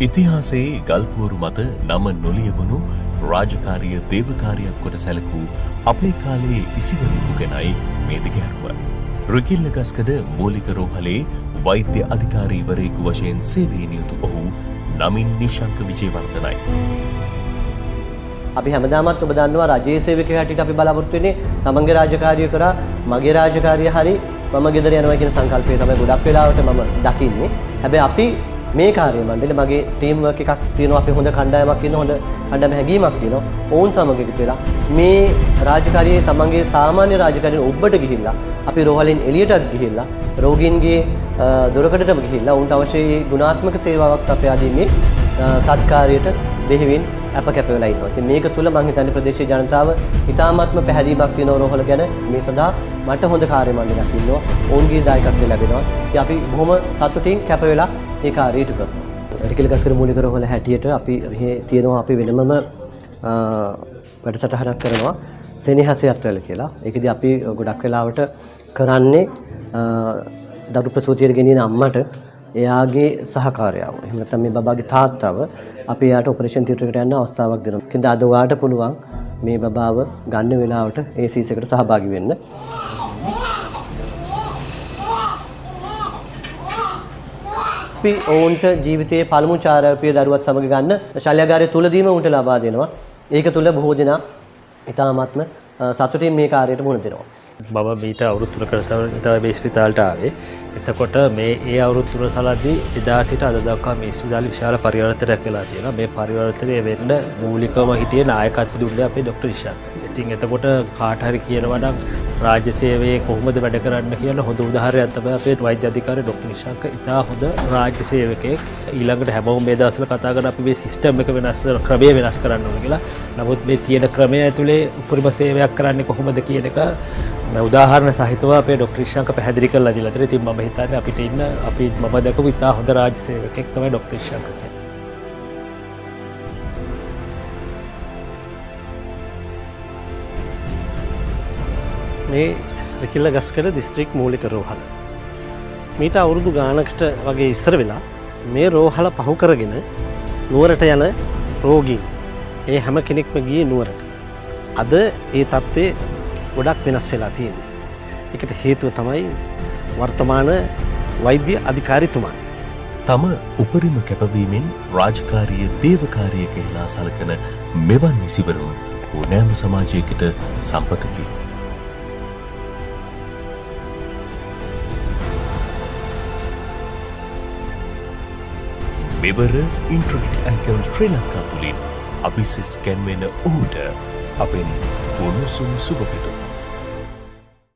ඉතිහාසයේ ගල්පෝරු මත නම නොලියවුණු රාජකාරිය දේවකාරියක් කොට සැලකූ අපේ කාලයේ ඉසිවරයෙකු ගැනයි මේ දිගහැරුව. රිකිල්ලගස්කඩ මූලික රෝහලේ වෛද්‍ය අධිකාරීවරයෙකු වශයෙන් සේවයේ නියුතු ඔහු නමින් නිශංක විජේවර්ධනයි. අපි හැමදාමත් ඔබ දන්නවා රජයේ සේවකයෙක් හැටියට අපි බලාපොරොත්තු වෙන්නේ තමන්ගේ රාජකාරිය කරා මගේ රාජකාරිය හරි මම ගෙදර යනවා කියන සංකල්පය තමයි ගොඩක් වෙලාවට මම දකින්නේ. හැබැයි අපි මේ කාර්ය මණ්ඩලෙ මගේ ටීම් වර්ක් එකක් තියෙනවා. අපි හොඳ කණ්ඩායමක් ඉන්න හොඳ කණ්ඩායම හැගීමක් තියෙනවා. ඔවුන් සමග එකතු වෙලා මේ රාජකාරියේ තමන්ගේ සාමාන්‍ය රාජකාරියෙන් ඔබට ගිහිල්ලා අපි රෝහලෙන් එළියටත් ගිහිල්ලා රෝගීන්ගේ දොරකඩටම ගිහිල්ලා ඔවුන්ට අවශ්‍ය ගුණාත්මක සේවාවක් සපයා දීමේ සත්කාරයට බෙහෙවින් අප කැප වෙලා ඉන්නවා. ඉතින් මේක තුල මම හිතන්නේ ප්‍රදේශීය ජනතාව ඉතාමත්ම පැහැදීමක් තියෙනවා රෝහල ගැන. මේ සඳහා මට හොඳ කාර්ය මණ්ඩලයක් ඉන්නවා. ඔවුන්ගේ දායකත්වය ලැබෙනවා. ඉතින් අපි බොහොම සතුටින් කැප වෙලා මේ කාර්යය ඉටු කරනවා. රිකිල්ගස්කර මූලික රෝහල හැටියට අපි මෙහි තියෙනවා අපි වෙනමම වැඩසටහනක් කරනවා සෙනෙහසයත්වල කියලා. ඒකෙදි අපි ගොඩක් වෙලාවට කරන්නේ දරු ප්‍රසූතියට ගෙනියන අම්මට එයාගේ සහකාරයව. එහෙම නැත්නම් මේ බබාගේ තාත්තව අපි එයාට ඔපරේෂන් තියටර් එකට යන්න අවස්ථාවක් දෙනවා. කින්ද අද ඔයාට පුළුවන් මේ බබාව ගන්න වෙලාවට ඒ සීස් එකට සහභාගී වෙන්න. අපි ඔවුන්ට ජීවිතයේ පළමු චාරාපිය දරුවත් සමග ගන්න ශල්‍යගාරය තුලදීම උන්ට ලබා දෙනවා. ඒක තුල බොහෝ දෙනා ඉතාමත්ම සතුටින් මේ කාර්යයට මුහුණ දෙනවා. මම මීට අවුරුදු 3කට තමයි මේ ස්පිතාලට ආවේ. එතකොට මේ අවුරුදු 3 සලදී එදා සිට අද දක්වා මේ ස්පිතාලේ විශාල පරිවර්තනයක් වෙලා තියෙනවා. මේ පරිවර්තනය වෙන්න මූලිකවම හිටියේ නායකත්වය දුන්නේ අපේ ડોક્ટર ඉෂාන්. ඉතින් එතකොට කාට හරි කියනවා නම් රාජ්‍ය සේවයේ කොහොමද වැඩ කරන්න කියලා හොඳ උදාහරණයක් තමයි අපේ වෛද්‍ය අධිකාරී ડોક્ટર ඉෂාන්ක. ඉතා හොඳ රාජ්‍ය සේවකයෙක්. ඊළඟට හැමෝම මේ දවස්වල කතා කරන අපි මේ සිස්ටම් එක වෙනස් ක්‍රමය වෙනස් කරන්න ඕන කියලා. නමුත් මේ තියෙන ක්‍රමය ඇතුලේ උපරිම සේවයක් කරන්නේ කොහොමද කියන එක උදාහරණ සහිතව අපේ ડોક્ટર ඉෂාන්ක පැහැදිලි කරලා දීලා තියෙනවා. ඉතින් මම හිතන්නේ අපිට ඉන්න මම දැකපු ඉතා හොඳ රාජ්‍ය සේවකයෙක් තමයි ડોક્ટર ඉෂාන්ක කියන්නේ. මේ රිකිල්ලගස්කඩ දිස්ත්‍රික් මූලික රෝහල. මීට අවුරුදු ගානකට වගේ ඉස්සර වෙලා මේ රෝහල පහු කරගෙන නුවරට යන රෝගීන් ඒ හැම කෙනෙක්ම ගියේ නුවරට. අද ඒ තත්ත්වය ගොඩක් වෙනස් වෙලා තියෙනවා. ඒකට හේතුව තමයි වර්තමාන වෛද්‍ය අධිකාරීතුමා. තම උපරිම කැපවීමෙන් රාජකාරිය දේවකාරිය කියලා සලකන මෙවන් නිසිවරුන් ඕනෑම සමාජයකට සම්පතකි. මෙවර ඉන්ටර්නෙට් ඇංකල් ශ්‍රී ලංකා තුළින් අභිසස් කැන්වෙන ඔහුට අපෙන් පුණුසුම් සුභ පිතුම්.